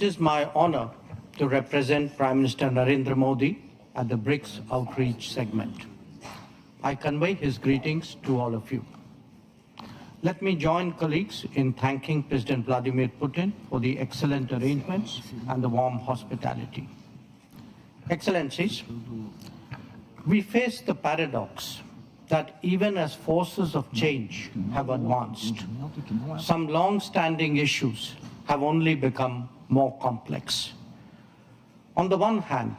It is my honor to represent Prime Minister Narendra Modi at the BRICS Outreach segment. I convey his greetings to all of you. Let me join colleagues in thanking President Vladimir Putin for the excellent arrangements and the warm hospitality. Excellencies, we face the paradox that even as forces of change have advanced, some long-standing issues have only become more complex. On the one hand,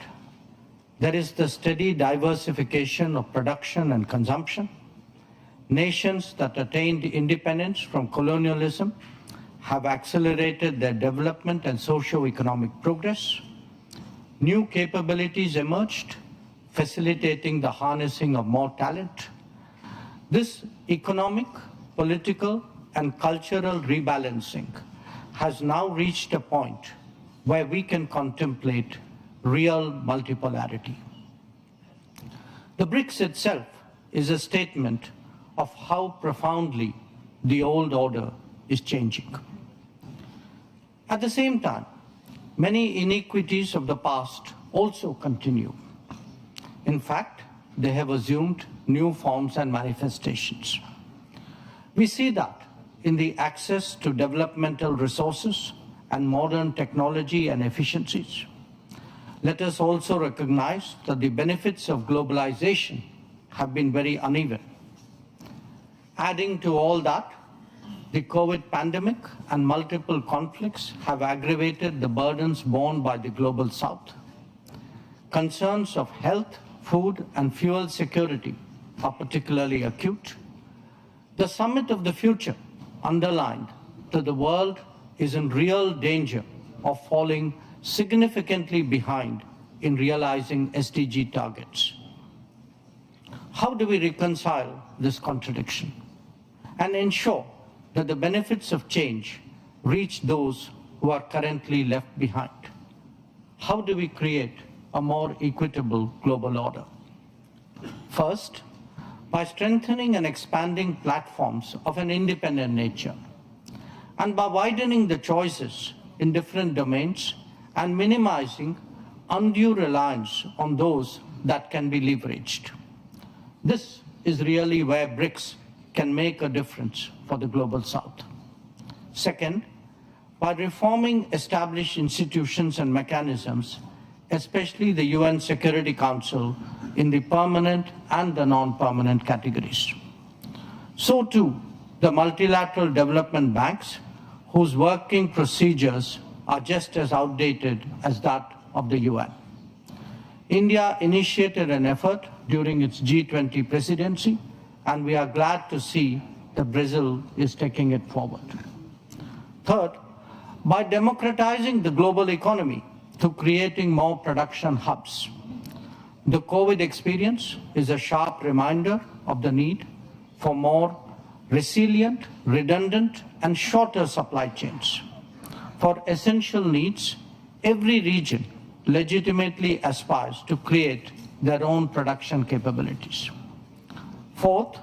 there is the steady diversification of production and consumption. Nations that attained independence from colonialism have accelerated their development and socio-economic progress. New capabilities emerged, facilitating the harnessing of more talent. This economic, political, and cultural rebalancing has now reached a point where we can contemplate real multipolarity. The BRICS itself is a statement of how profoundly the old order is changing. At the same time, many inequities of the past also continue. In fact, they have assumed new forms and manifestations. We see that in the access to developmental resources and modern technology and efficiencies. Let us also recognize that the benefits of globalization have been very uneven. Adding to all that, the COVID pandemic and multiple conflicts have aggravated the burdens borne by the global South. Concerns of health, food, and fuel security are particularly acute. The summit of the future underlined that the world is in real danger of falling significantly behind in realizing SDG targets. How do we reconcile this contradiction and ensure that the benefits of change reach those who are currently left behind? How do we create a more equitable global order? First, by strengthening and expanding platforms of an independent nature, and by widening the choices in different domains and minimizing undue reliance on those that can be leveraged. This is really where BRICS can make a difference for the global South. Second, by reforming established institutions and mechanisms, especially the UN Security Council in the permanent and the non-permanent categories. So too, the multilateral development banks, whose working procedures are just as outdated as that of the UN. India initiated an effort during its G20 presidency, and we are glad to see that Brazil is taking it forward. Third, by democratizing the global economy through creating more production hubs. The COVID experience is a sharp reminder of the need for more resilient, redundant, and shorter supply chains. For essential needs, every region legitimately aspires to create their own production capabilities. Fourth,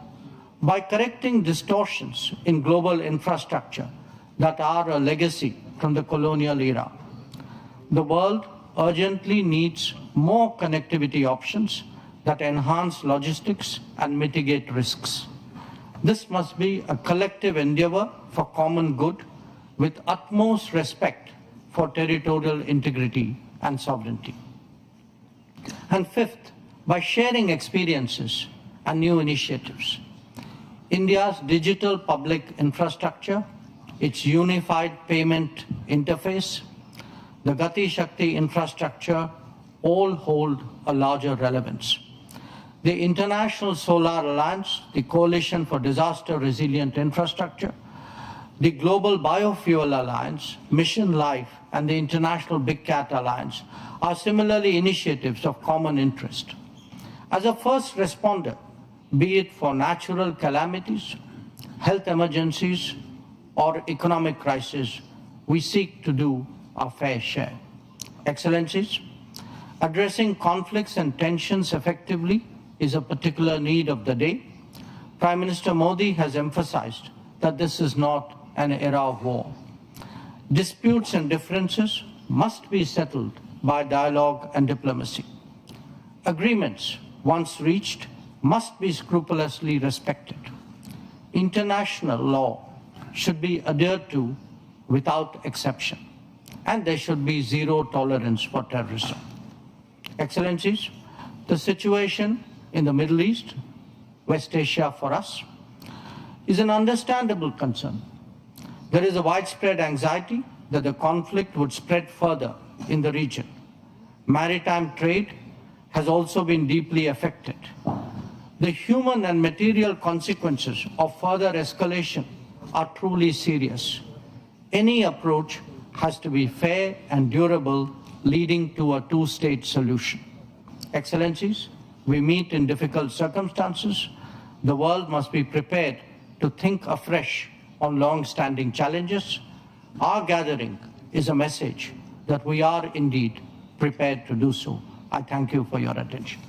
by correcting distortions in global infrastructure that are a legacy from the colonial era. The world urgently needs more connectivity options that enhance logistics and mitigate risks. This must be a collective endeavor for common good with utmost respect for territorial integrity and sovereignty. And fifth, by sharing experiences and new initiatives. India's digital public infrastructure, its unified payment interface, the Gati Shakti infrastructure all hold a larger relevance. The International Solar Alliance, the Coalition for Disaster Resilient Infrastructure, the Global Biofuel Alliance, Mission Life, and the International Big Cat Alliance are similarly initiatives of common interest. As a first responder, be it for natural calamities, health emergencies, or economic crisis, we seek to do our fair share. Excellencies, addressing conflicts and tensions effectively is a particular need of the day. Prime Minister Modi has emphasized that this is not an era of war. Disputes and differences must be settled by dialogue and diplomacy. Agreements, once reached, must be scrupulously respected. International law should be adhered to without exception, and there should be zero tolerance for terrorism. Excellencies, the situation in the Middle East, West Asia for us, is an understandable concern. There is a widespread anxiety that the conflict would spread further in the region. Maritime trade has also been deeply affected. The human and material consequences of further escalation are truly serious. Any approach has to be fair and durable, leading to a two-state solution. Excellencies, we meet in difficult circumstances. The world must be prepared to think afresh on long-standing challenges. Our gathering is a message that we are indeed prepared to do so. I thank you for your attention.